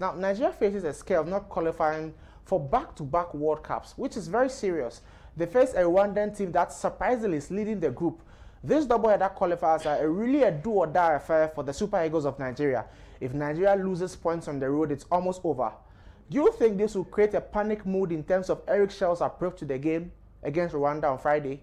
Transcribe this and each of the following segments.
Now, Nigeria faces a scare of not qualifying for back-to-back World Cups, which is very serious. They face a Rwandan team that surprisingly is leading the group. These double-header qualifiers are really a do-or-die affair for the Super Eagles of Nigeria. If Nigeria loses points on the road, it's almost over. Do you think this will create a panic mood in terms of Eric Shell's approach to the game against Rwanda on Friday?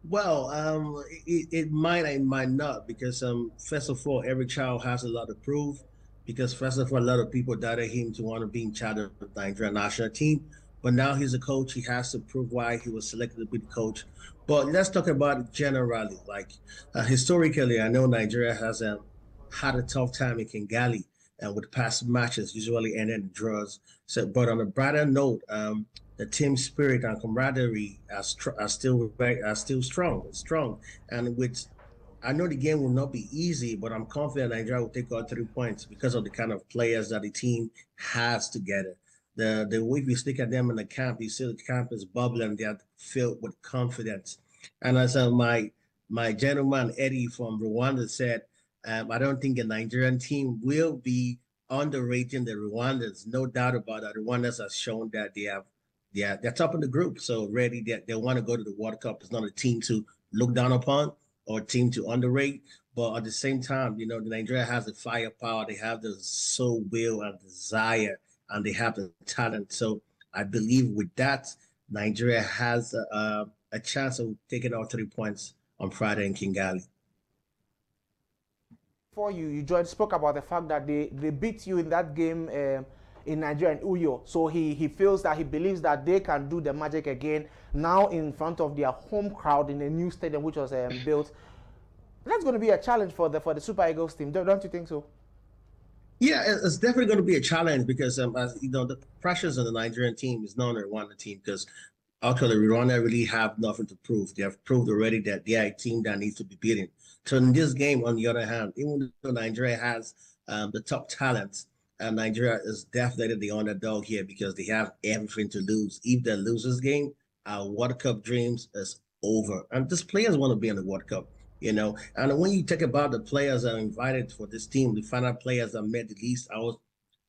Well, it might and might not because first of all, every child has a lot to prove because first of all, a lot of people doubted him to want to be in charge of the Nigerian national team. But now he's a coach. He has to prove why he was selected to be the coach. But let's talk about it generally. Like historically, I know Nigeria has had a tough time in Kigali and with past matches usually ended in draws. So, but on a brighter note, the team spirit and camaraderie are still strong. And with I know the game will not be easy, but I'm confident Nigeria will take all 3 points because of the kind of players that the team has together. The way we stick at them in the camp, you see the camp is bubbling, they are filled with confidence. And as my gentleman Eddie from Rwanda said, I don't think a Nigerian team will be underrating the Rwandans. No doubt about that. The Rwandans have shown that they're top of the group. So ready they want to go to the World Cup. It's not a team to look down upon or a team to underrate. But at the same time, Nigeria has the firepower, they have the soul will and desire, and they have the talent. So I believe with that, Nigeria has a chance of taking out 3 points on Friday in Kigali. Before you joined, spoke about the fact that they beat you in that game in Nigeria in Uyo. So he feels that he believes that they can do the magic again now in front of their home crowd in a new stadium which was built. That's going to be a challenge for the Super Eagles team, don't you think so? Yeah, it's definitely going to be a challenge because, as you know, the pressures on the Nigerian team is not on the Rwanda team because actually Rwanda really have nothing to prove. They have proved already that they are a team that needs to be beaten. So in this game, on the other hand, even though Nigeria has the top talent, Nigeria is definitely the underdog here because they have everything to lose. If they lose this game, our World Cup dreams is over. And these players want to be in the World Cup. And when you talk about the players that are invited for this team, the final players that made the list, I was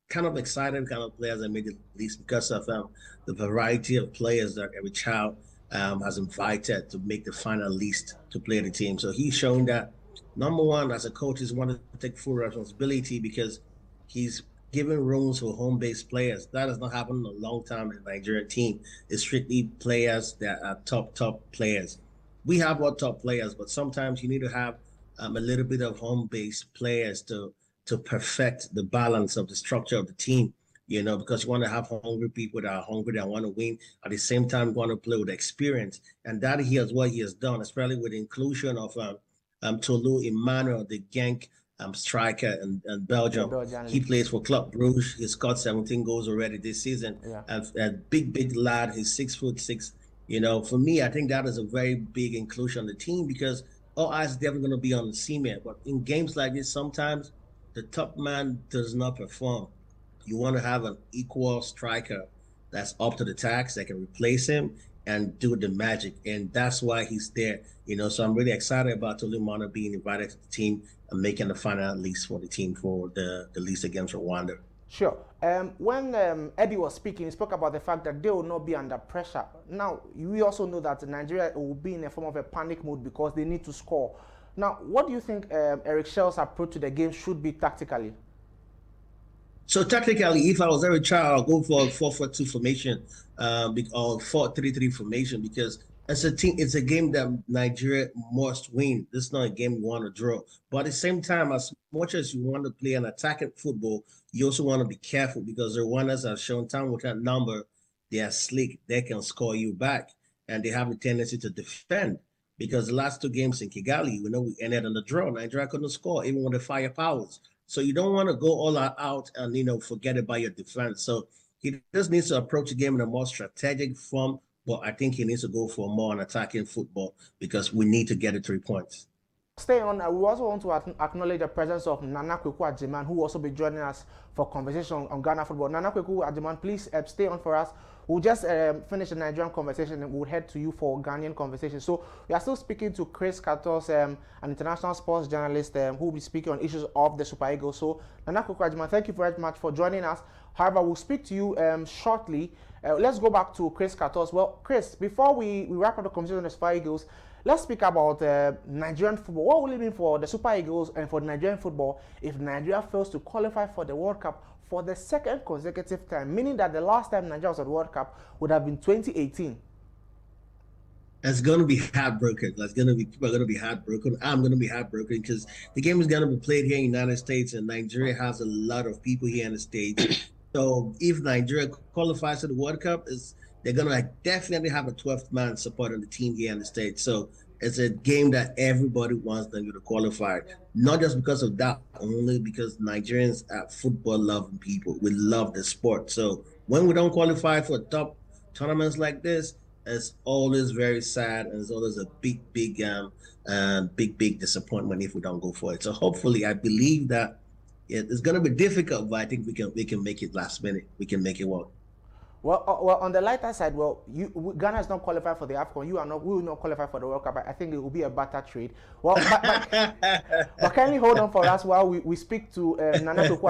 kind of excited kind of players that made the list because of the variety of players that every child has invited to make the final list to play the team. So he's shown that number one, as a coach, he's wanted to take full responsibility because he's giving rooms for home-based players. That has not happened in a long time in the Nigerian team. It's strictly players that are top players. We have our top players, but sometimes you need to have a little bit of home-based players to perfect the balance of the structure of the team, because you want to have hungry people that are hungry, that want to win, at the same time want to play with experience. And that he has what he has done, especially with the inclusion of Tolu Emmanuel, the Genk striker in The Belgium. Belgian He league. plays for Club Brugge. He's got 17 goals already this season. Yeah. A big lad. He's 6'6". For me, I think that is a very big inclusion on the team because all eyes are definitely going to be on the cement. But in games like this, sometimes the top man does not perform. You want to have an equal striker that's up to the task that can replace him and do the magic. And that's why he's there. So I'm really excited about Tulimana being invited to the team and making the final list for the team for the list against Rwanda. Sure. When Eddie was speaking, he spoke about the fact that they will not be under pressure. Now, we also know that Nigeria will be in a form of a panic mode because they need to score. Now, what do you think Eric Shell's approach to the game should be tactically? So technically, if I was every child, I'll go for a 4-4-2 formation, or 4-3-3 formation because it's a team. It's a game that Nigeria must win. This is not a game you want to draw. But at the same time, as much as you want to play an attacking football, you also want to be careful because the Rwandans have shown time with that number. They are slick. They can score you back, and they have a tendency to defend. Because the last two games in Kigali, we ended on the draw. Nigeria couldn't score even with the firepowers. So you don't want to go all out and forget about your defense. So he just needs to approach the game in a more strategic form. But I think he needs to go for more on attacking football because we need to get the 3 points. Stay on. We also want to acknowledge the presence of Nana Kweku Ajiman, who will also be joining us for conversation on Ghana football. Nana Kweku Ajiman, please stay on for us. We'll just finish the Nigerian conversation and we'll head to you for Ghanaian conversation. So we are still speaking to Chris Kators, an international sports journalist who will be speaking on issues of the Super Eagles. So Nana Kweku Ajiman, thank you very much for joining us. However, we'll speak to you shortly. Let's go back to Chris Kators. Well, Chris, before we wrap up the conversation on the Super Eagles, let's speak about Nigerian football. What will it mean for the Super Eagles and for Nigerian football if Nigeria fails to qualify for the World Cup for the second consecutive time, meaning that the last time Nigeria was at the World Cup would have been 2018? It's going to be heartbroken. People are going to be heartbroken. I'm going to be heartbroken because the game is going to be played here in the United States, and Nigeria has a lot of people here in the States. So if Nigeria qualifies to the World Cup, they're going to definitely have a 12th man supporting the team here in the States. So it's a game that everybody wants them to qualify. Not just because of that, only because Nigerians are football-loving people. We love the sport. So when we don't qualify for top tournaments like this, it's always very sad, and it's always a big disappointment if we don't go for it. So hopefully, I believe that it's going to be difficult, but I think we can make it last minute. We can make it work. Well, on the lighter side, Ghana is not qualified for the AFCON. We will not qualify for the World Cup. I think it will be a better trade. Well, but kindly hold on for us while we speak to Nana Kweku